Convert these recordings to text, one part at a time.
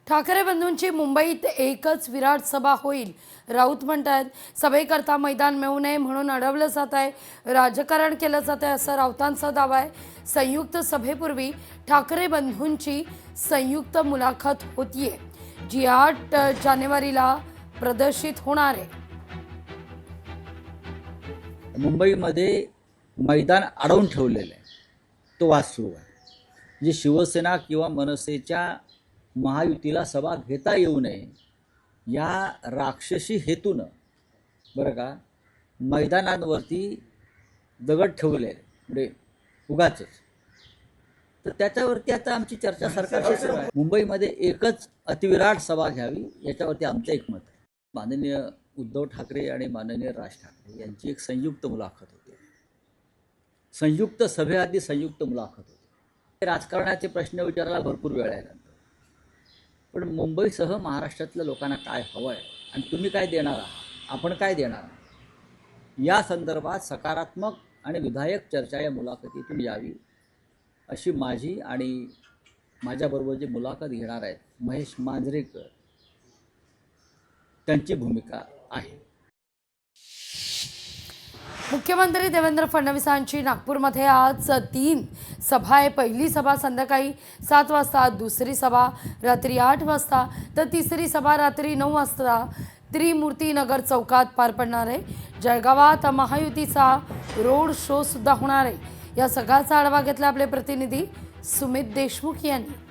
ठाकरे बंधूंची मुंबईत एकच विराट सभा होईल, राऊत म्हणतात. सभेकरता मैदान मिळू नये म्हणून अडवलं जात आहे, राजकारण केलं जात आहे असं राऊतांचा दावा आहे. संयुक्त सभेपूर्वी ठाकरे बंधूंची संयुक्त मुलाखत होतीये, जी 8 जानेवारीला प्रदर्शित होणार आहे. मुंबईमध्ये मैदान अडवून ठेवलेलं आहे, तो वाद सुरू आहे. जी शिवसेना किंवा मनसेच्या महायुतीला सभा घेता येऊ नये या राक्षसी हेतूनं बरं का मैदानांवरती दगड ठेवले म्हणजे उगाच. तर त्याच्यावरती आता आमची चर्चा सरकारशी सुरू आहे. मुंबईमध्ये एकच अतिविराट सभा घ्यावी याच्यावरती आमचं एकमत आहे. माननीय उद्धव ठाकरे आणि माननीय राज ठाकरे यांची एक संयुक्त मुलाखत होती. संयुक्त सभेआधी संयुक्त मुलाखत होती. राजकारणाचे प्रश्न विचारायला भरपूर वेळ आहे नंतर, पण मुंबईसह महाराष्ट्रातल्या लोकांना काय हवं आहे आणि तुम्ही काय देणार आहात, आपण काय देणार आहात या संदर्भात सकारात्मक आणि विधायक चर्चा या मुलाखतीतून यावी अशी माझी आणि माझ्याबरोबर जी मुलाखत घेणार आहेत महेश मांजरेकर त्यांची भूमिका आहे. मुख्यमंत्री देवेंद्र फडणवीसांची नागपूरमध्ये आज 3 सभा आहे. पहिली सभा संध्याकाळी 7 वाजता, दुसरी सभा रात्री 8 वाजता, तर तिसरी सभा रात्री 9 वाजता त्रिमूर्ती नगर चौकात पार पडणार आहे. जळगावात महायुतीचा रोड शो सुद्धा होणार आहे. या सगळ्याचा आढावा घेतला आपले प्रतिनिधी सुमित देशमुख यांनी.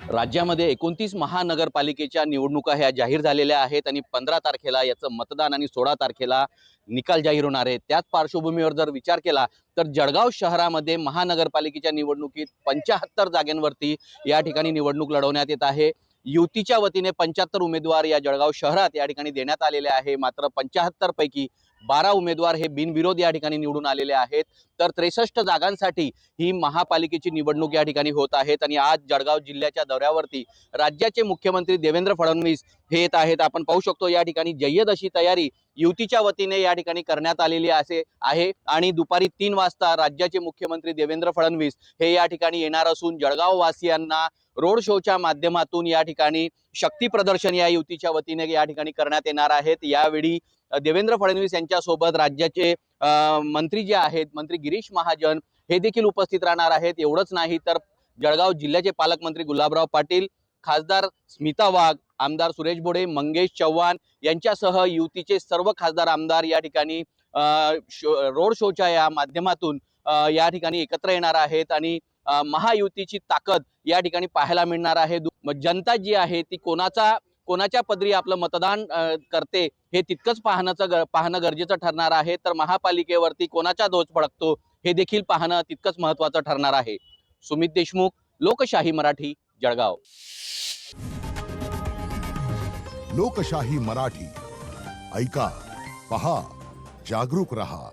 राज्यामध्ये 29 महानगरपालिकेच्या निवडणुका ह्या जाहीर झालेल्या आहेत आणि 15 तारखेला याचं मतदान आणि 16 तारखेला निकाल जाहीर होणार आहे. त्याच पार्श्वभूमीवर जर विचार केला तर जळगाव शहरामध्ये महानगरपालिकेच्या निवडणुकीत 75 जागांवरती या ठिकाणी निवडणूक लढवण्यात येत आहे. युतीच्या वतीने 75 उमेदवार या जळगाव शहरात या ठिकाणी देण्यात आलेले आहे. मात्र 75 पैकी 12 उमेदवार हे बिनविरोध या ठिकाणी निवडून आलेले आहेत. तर 63 जागांसाठी ही महापालिकेची निवडणूक या ठिकाणी होत आहेत. आणि आज जळगाव जिल्ह्याच्या दौऱ्यावरती राज्याचे मुख्यमंत्री देवेंद्र फडणवीस हे येत आहेत. आपण पाहू शकतो या ठिकाणी जय्यद अशी तयारी युतीच्या वतीने या ठिकाणी करण्यात आलेली आहे. आणि दुपारी 3 वाजता राज्याचे मुख्यमंत्री देवेंद्र फडणवीस हे या ठिकाणी येणार असून जळगाव वासियांना रोड शोच्या माध्यमातून या ठिकाणी शक्ती प्रदर्शन या युतीच्या वतीने या ठिकाणी करण्यात येणार आहेत. यावेळी देवेंद्र फडणवीस यांच्यासोबत राज्याचे मंत्री जे आहेत, मंत्री गिरीश महाजन हे देखील उपस्थित राहणार आहेत. एवढंच नाही तर जळगाव जिल्ह्याचे पालकमंत्री गुलाबराव पाटील, खासदार स्मिता वाघ, आमदार सुरेश भोडे, मंगेश चव्हाण यांच्यासह युतीचे सर्व खासदार आमदार या ठिकाणी रोड शोच्या या माध्यमातून या ठिकाणी एकत्र येणार आहेत. आणि महायुतीची ताकद या ठिकाणी पाहायला मिळणार आहे. जनता जी आहे ती कोणाच्या पदरी आपलं मतदान करते हे तितकंच पाहणं गरजेचं ठरणार आहे. तर महापालिकेवरती कोणाचा दोष फडकतो हे देखील पाहणं तितकंच महत्त्वाचं ठरणार आहे. सुमित देशमुख, लोकशाही मराठी, जळगाव. लोकशाही मराठी ऐका, पहा, जागरूक रहा.